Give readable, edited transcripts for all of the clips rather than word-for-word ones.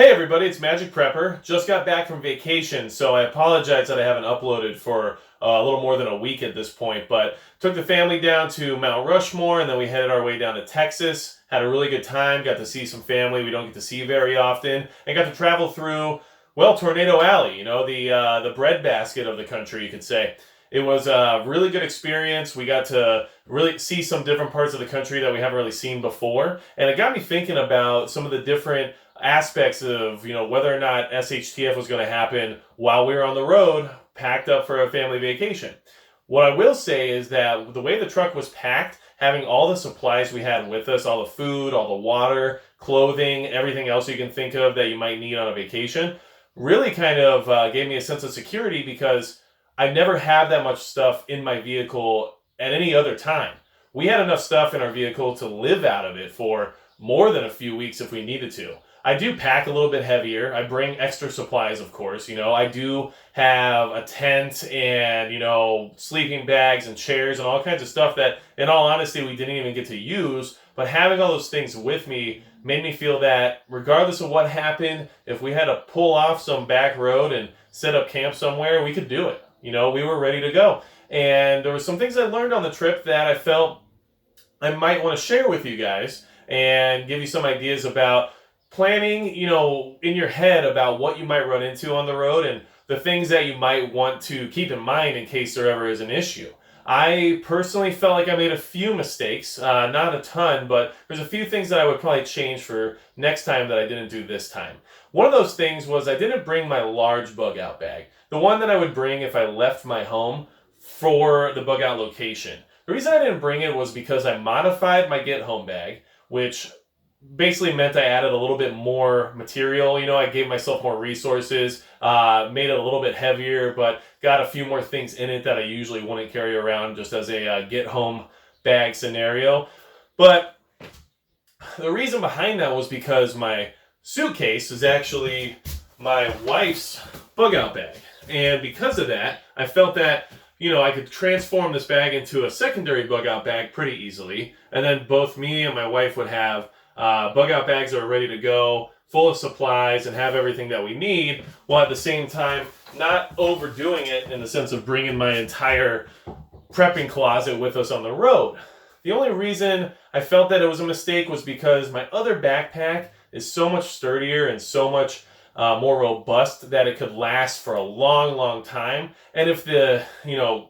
Hey everybody, it's Magic Prepper. Just got back from vacation, so I apologize that I haven't uploaded for a little more than a week at this point, but took the family down to Mount Rushmore and then we headed our way down to Texas. Had a really good time, got to see some family we don't get to see very often, and got to travel through, well, Tornado Alley, the breadbasket of the country, you could say. It was a really good experience. We got to really see some different parts of the country that we haven't really seen before, and it got me thinking about some of the different aspects of whether or not SHTF was going to happen while we were on the road, packed up for a family vacation. What I will say is that the way the truck was packed, having all the supplies we had with us, all the food, all the water, clothing, everything else you can think of that you might need on a vacation, really kind of gave me a sense of security because I never had that much stuff in my vehicle at any other time. We had enough stuff in our vehicle to live out of it for more than a few weeks if we needed to. I do pack a little bit heavier. I bring extra supplies, of course. I do have a tent and, sleeping bags and chairs and all kinds of stuff that, in all honesty, we didn't even get to use. But having all those things with me made me feel that regardless of what happened, if we had to pull off some back road and set up camp somewhere, we could do it. We were ready to go. And there were some things I learned on the trip that I felt I might want to share with you guys and give you some ideas about planning, in your head about what you might run into on the road and the things that you might want to keep in mind in case there ever is an issue. I personally felt like I made a few mistakes, not a ton, but there's a few things that I would probably change for next time that I didn't do this time. One of those things was I didn't bring my large bug out bag, the one that I would bring if I left my home for the bug out location. The reason I didn't bring it was because I modified my get home bag, which basically meant I added a little bit more material. I gave myself more resources, made it a little bit heavier, but got a few more things in it that I usually wouldn't carry around just as a get home bag scenario. But the reason behind that was because my suitcase is actually my wife's bug out bag. And because of that, I felt that I could transform this bag into a secondary bug out bag pretty easily. And then both me and my wife would have bug out bags that are ready to go, full of supplies, and have everything that we need, while at the same time not overdoing it in the sense of bringing my entire prepping closet with us on the road. The only reason I felt that it was a mistake was because my other backpack is so much sturdier and so much more robust that it could last for a long, long time. And if the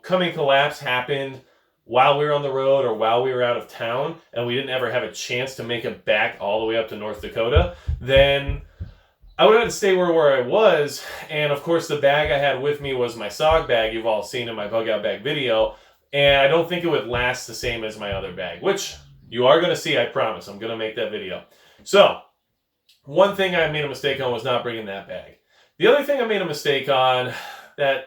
coming collapse happened while we were on the road or while we were out of town and we didn't ever have a chance to make it back all the way up to North Dakota, then I would have to stay where I was. And of course the bag I had with me was my SOG bag you've all seen in my bug out bag video, and I don't think it would last the same as my other bag, which you are going to see, I promise. I'm going to make that video. So one thing I made a mistake on was not bringing that bag. The other thing I made a mistake on that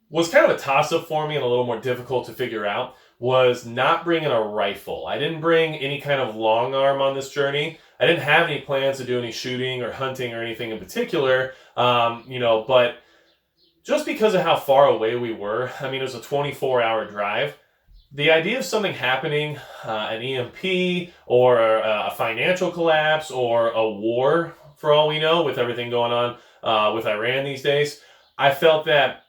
was kind of a toss-up for me and a little more difficult to figure out was not bringing a rifle. I didn't bring any kind of long arm on this journey. I didn't have any plans to do any shooting or hunting or anything in particular, but just because of how far away we were, it was a 24-hour drive. The idea of something happening, an EMP or a financial collapse or a war, for all we know, with everything going on with Iran these days, I felt that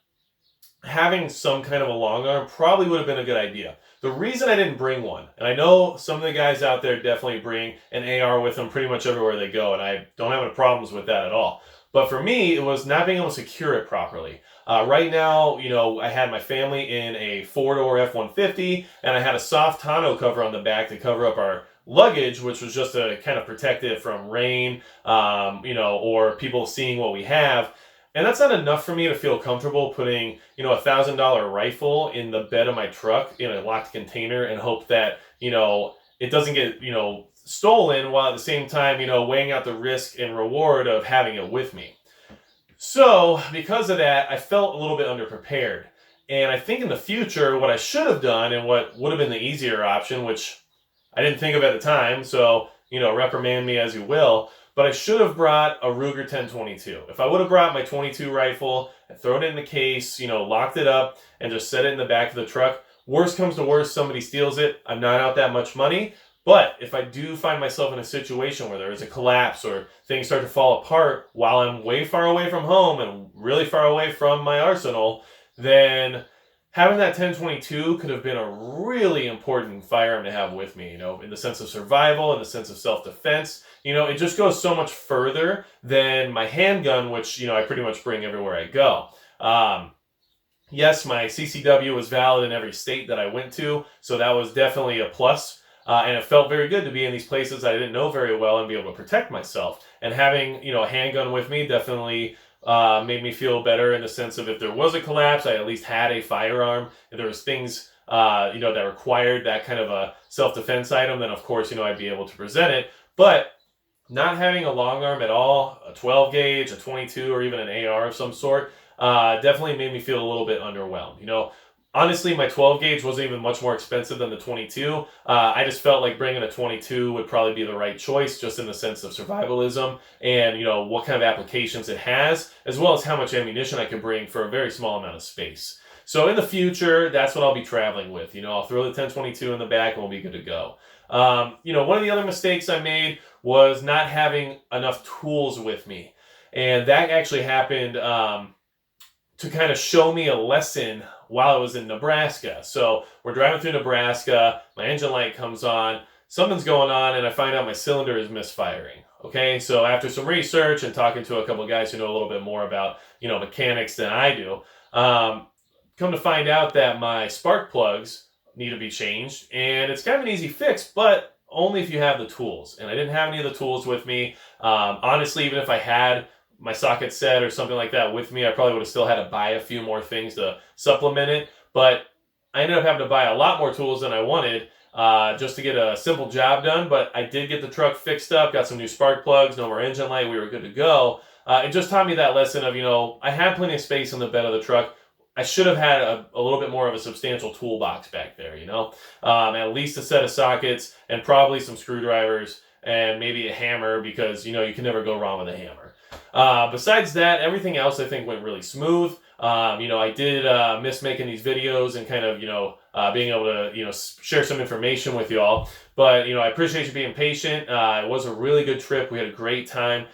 having some kind of a long arm probably would have been a good idea. The reason I didn't bring one, and I know some of the guys out there definitely bring an AR with them pretty much everywhere they go, and I don't have any problems with that at all. But for me, it was not being able to secure it properly. Right now, I had my family in a 4-door F-150, and I had a soft tonneau cover on the back to cover up our luggage, which was just to kind of protect it from rain, or people seeing what we have. And that's not enough for me to feel comfortable putting, a $1,000 rifle in the bed of my truck in a locked container and hope that, it doesn't get, stolen, while at the same time, weighing out the risk and reward of having it with me. So because of that, I felt a little bit underprepared. And I think in the future, what I should have done and what would have been the easier option, which I didn't think of at the time, so, reprimand me as you will, but I should have brought a Ruger 1022. If I would have brought my 22 rifle and thrown it in the case, locked it up and just set it in the back of the truck, worst comes to worst, somebody steals it. I'm not out that much money, But if I do find myself in a situation where there is a collapse or things start to fall apart while I'm way far away from home and really far away from my arsenal, then having that 1022 could have been a really important firearm to have with me, in the sense of survival, in the sense of self-defense. It just goes so much further than my handgun, which, I pretty much bring everywhere I go. Yes, my CCW was valid in every state that I went to, so that was definitely a plus. And it felt very good to be in these places I didn't know very well and be able to protect myself. And having, a handgun with me definitely made me feel better in the sense of if there was a collapse, I at least had a firearm. If there was things, that required that kind of a self-defense item, then of course, I'd be able to present it. But not having a long arm at all, a 12 gauge, a 22, or even an AR of some sort, definitely made me feel a little bit underwhelmed. Honestly, my 12 gauge wasn't even much more expensive than the 22. I just felt like bringing a 22 would probably be the right choice, just in the sense of survivalism and, what kind of applications it has, as well as how much ammunition I could bring for a very small amount of space. So in the future, that's what I'll be traveling with. I'll throw the 1022 in the back and we'll be good to go. One of the other mistakes I made was not having enough tools with me. And that actually happened to kind of show me a lesson while I was in Nebraska. So we're driving through Nebraska, my engine light comes on, something's going on, and I find out my cylinder is misfiring. Okay, so after some research and talking to a couple of guys who know a little bit more about, mechanics than I do, come to find out that my spark plugs need to be changed, and it's kind of an easy fix, but only if you have the tools. And I didn't have any of the tools with me. Honestly, even if I had my socket set or something like that with me, I probably would have still had to buy a few more things to supplement it. But I ended up having to buy a lot more tools than I wanted just to get a simple job done. But I did get the truck fixed up, got some new spark plugs, no more engine light, we were good to go. It just taught me that lesson of, I had plenty of space in the bed of the truck. I should have had a little bit more of a substantial toolbox back there, at least a set of sockets and probably some screwdrivers and maybe a hammer, because, you can never go wrong with a hammer. Besides that, everything else I think went really smooth. I did miss making these videos and kind of, being able to, share some information with you all. But, I appreciate you being patient. It was a really good trip. We had a great time.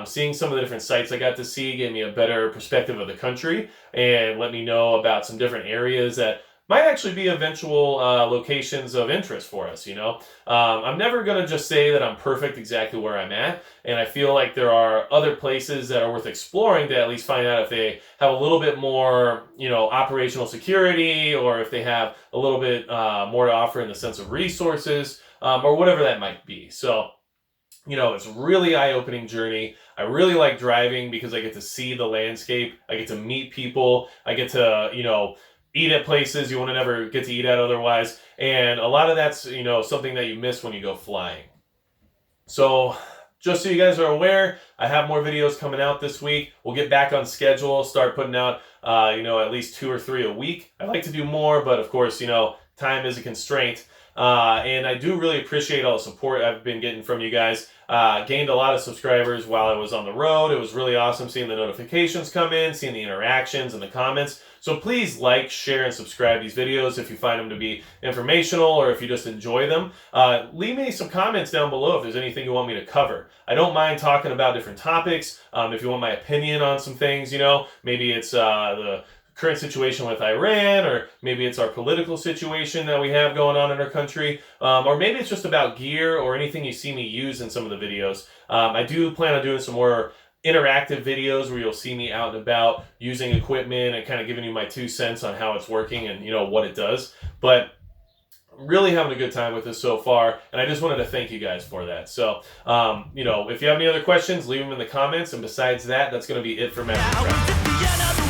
Seeing some of the different sites I got to see gave me a better perspective of the country and let me know about some different areas that might actually be eventual locations of interest for us, I'm never going to just say that I'm perfect exactly where I'm at, and I feel like there are other places that are worth exploring to at least find out if they have a little bit more, operational security, or if they have a little bit more to offer in the sense of resources, or whatever that might be. So, it's a really eye-opening journey. I really like driving because I get to see the landscape, I get to meet people, I get to, eat at places you want to never get to eat at otherwise. And a lot of that's, something that you miss when you go flying. So just so you guys are aware, I have more videos coming out this week. We'll get back on schedule, start putting out, at least 2 or 3 a week. I'd like to do more, but of course, time is a constraint. And I do really appreciate all the support I've been getting from you guys. Gained a lot of subscribers while I was on the road. It was really awesome seeing the notifications come in, seeing the interactions and the comments. So please like, share, and subscribe these videos if you find them to be informational or if you just enjoy them. Leave me some comments down below if there's anything you want me to cover. I don't mind talking about different topics. If you want my opinion on some things, maybe it's the current situation with Iran, or maybe it's our political situation that we have going on in our country, or maybe it's just about gear or anything you see me use in some of the videos. I do plan on doing some more interactive videos where you'll see me out and about using equipment and kind of giving you my 2 cents on how it's working and what it does. But I'm really having a good time with this so far, and I just wanted to thank you guys for that. So if you have any other questions, leave them in the comments, and besides that, that's going to be it for Master Craft.